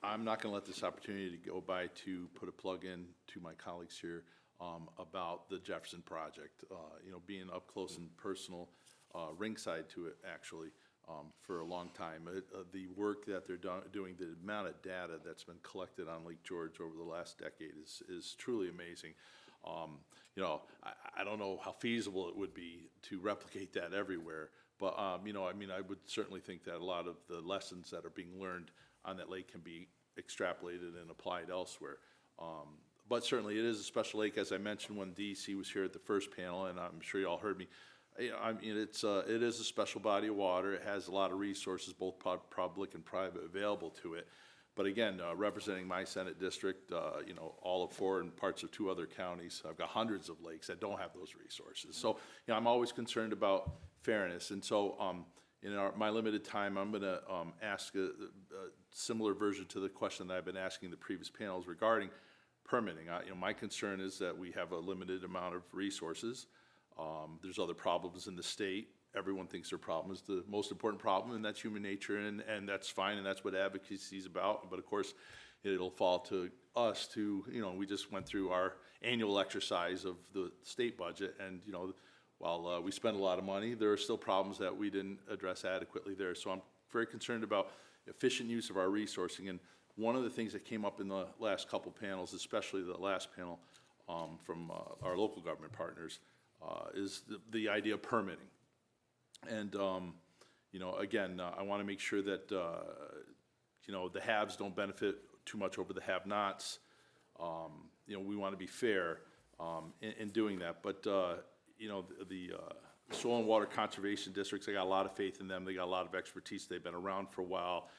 I'm not going to let this opportunity to go by to put a plug in to my colleagues here about the Jefferson project. Being up close and personal, ringside to it actually, for a long time. The work that they're doing, the amount of data that's been collected on Lake George over the last decade is truly amazing. I don't know how feasible it would be to replicate that everywhere, but I would certainly think that a lot of the lessons that are being learned on that lake can be extrapolated and applied elsewhere. But certainly it is a special lake, as I mentioned when DEC was here at the first panel, and I'm sure you all heard me. It is a special body of water. It has a lot of resources, both public and private, available to it. But again, representing my Senate district, all of 4 and parts of 2 other counties, I've got hundreds of lakes that don't have those resources. So, I'm always concerned about fairness. And so, in my limited time, I'm going to ask a similar version to the question that I've been asking the previous panels regarding permitting. My concern is that we have a limited amount of resources. There's other problems in the state. Everyone thinks their problem is the most important problem, and that's human nature, and that's fine, and that's what advocacy is about. But of course, it'll fall to us to, we just went through our annual exercise of the state budget, and while we spend a lot of money, there are still problems that we didn't address adequately there. So I'm very concerned about efficient use of our resourcing. And one of the things that came up in the last couple panels, especially the last panel from our local government partners, is the idea of permitting. And, again, I want to make sure that, the haves don't benefit too much over the have-nots. We want to be fair in doing that. But, the soil and water conservation districts, I got a lot of faith in them. They got a lot of expertise. They've been around for a while.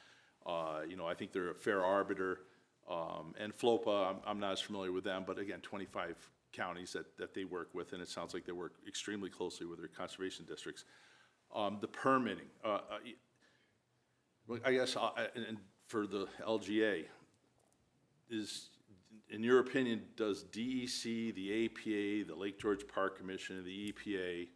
I think they're a fair arbiter. And FLOPA, I'm not as familiar with them, but again, 25 counties that they work with, and it sounds like they work extremely closely with their conservation districts. The permitting, I guess, and for the LGA, is, in your opinion, does DEC, the APA, the Lake George Park Commission, the EPA,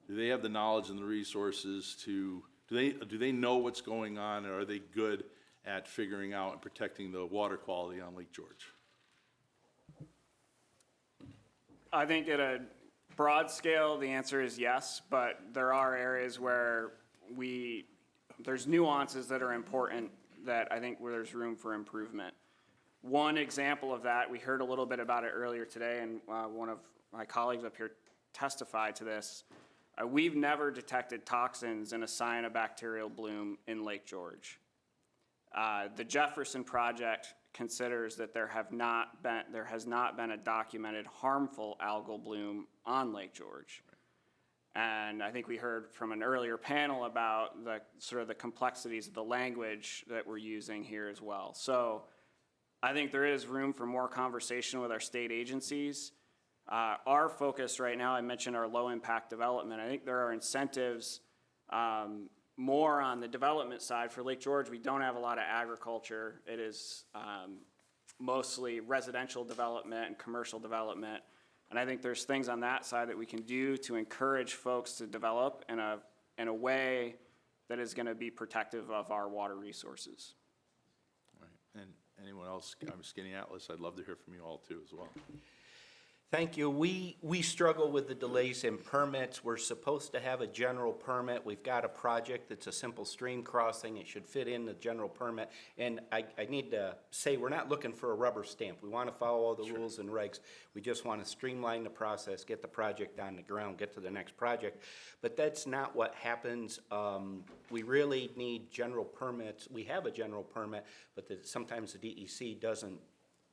do they have the knowledge and the resources to, do they know what's going on, and are they good at figuring out and protecting the water quality on Lake George? I think at a broad scale, the answer is yes, but there are areas where there's nuances that are important that I think where there's room for improvement. One example of that, we heard a little bit about it earlier today, and one of my colleagues up here testified to this. We've never detected toxins in a cyanobacterial bloom in Lake George. The Jefferson project considers that there has not been a documented harmful algal bloom on Lake George. And I think we heard from an earlier panel about the sort of the complexities of the language that we're using here as well. So I think there is room for more conversation with our state agencies. Our focus right now, I mentioned our low impact development. I think there are incentives more on the development side. For Lake George, we don't have a lot of agriculture. It is mostly residential development and commercial development. And I think there's things on that side that we can do to encourage folks to develop in a way that is going to be protective of our water resources. All right. And anyone else? I'm Skinny Atlas. I'd love to hear from you all too as well. Thank you. We struggle with the delays in permits. We're supposed to have a general permit. We've got a project that's a simple stream crossing. It should fit in the general permit. And I need to say, we're not looking for a rubber stamp. We want to follow all the rules and regs. We just want to streamline the process, get the project on the ground, get to the next project. But that's not what happens. We really need general permits. We have a general permit, but sometimes the DEC doesn't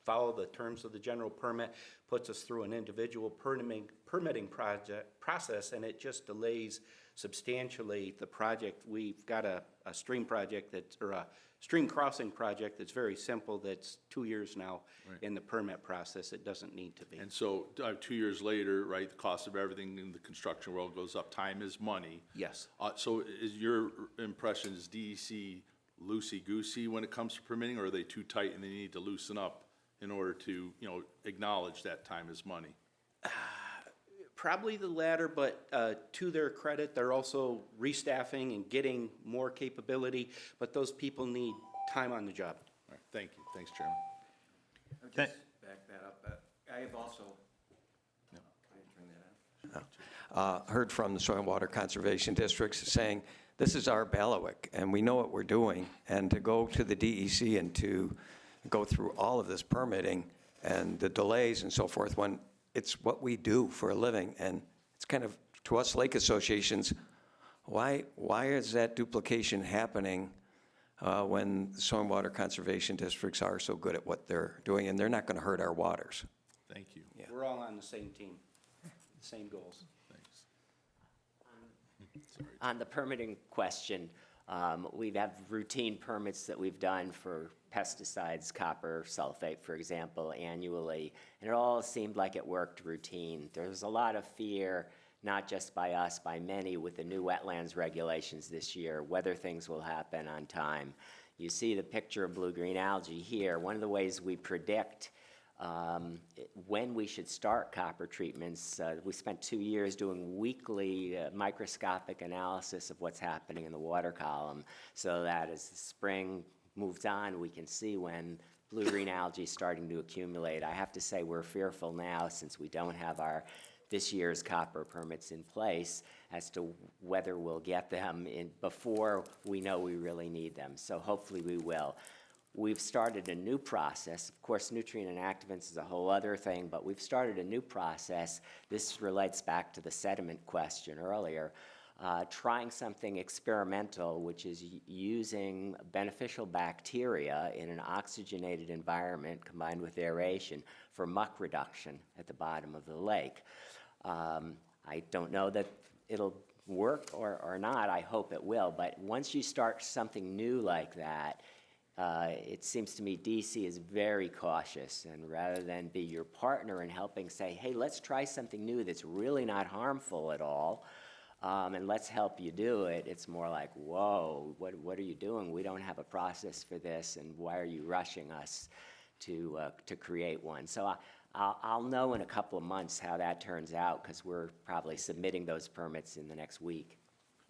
follow the terms of the general permit, puts us through an individual permitting process, and it just delays substantially the project. We've got a stream project or a stream crossing project that's very simple, that's 2 years now in the permit process. It doesn't need to be. And so 2 years later, right, the cost of everything in the construction world goes up. Time is money. Yes. So is your impression, is DEC loosey-goosey when it comes to permitting, or are they too tight and they need to loosen up in order to, acknowledge that time is money? Probably the latter, but to their credit, they're also restaffing and getting more capability, but those people need time on the job. All right, thank you. Thanks, Chairman. I'll just back that up. I have also, can I turn that on? Heard from the Soil and Water Conservation Districts saying, this is our bailiwick, and we know what we're doing, and to go to the DEC and to go through all of this permitting and the delays and so forth, when it's what we do for a living, and it's kind of, to us lake associations, why is that duplication happening when the Soil and Water Conservation Districts are so good at what they're doing, and they're not going to hurt our waters? Thank you. We're all on the same team, same goals. Thanks. On the permitting question, we have routine permits that we've done for pesticides, copper sulfate, for example, annually, and it all seemed like it worked routine. There's a lot of fear, not just by us, by many, with the new wetlands regulations this year, whether things will happen on time. You see the picture of blue-green algae here. One of the ways we predict when we should start copper treatments, we spent 2 years doing weekly microscopic analysis of what's happening in the water column, so that as the spring moves on, we can see when blue-green algae is starting to accumulate. I have to say we're fearful now, since we don't have our this year's copper permits in place, as to whether we'll get them in before we know we really need them. So hopefully we will. We've started a new process. Of course, nutrient inactivants is a whole other thing, but we've started a new process. This relates back to the sediment question earlier. Trying something experimental, which is using beneficial bacteria in an oxygenated environment combined with aeration for muck reduction at the bottom of the lake. I don't know that it'll work or not. I hope it will. But once you start something new like that, it seems to me DC is very cautious, and rather than be your partner in helping say, hey, let's try something new that's really not harmful at all, and let's help you do it, it's more like, whoa, what are you doing? We don't have a process for this, and why are you rushing us to create one? So I'll know in a couple of months how that turns out, because we're probably submitting those permits in the next week.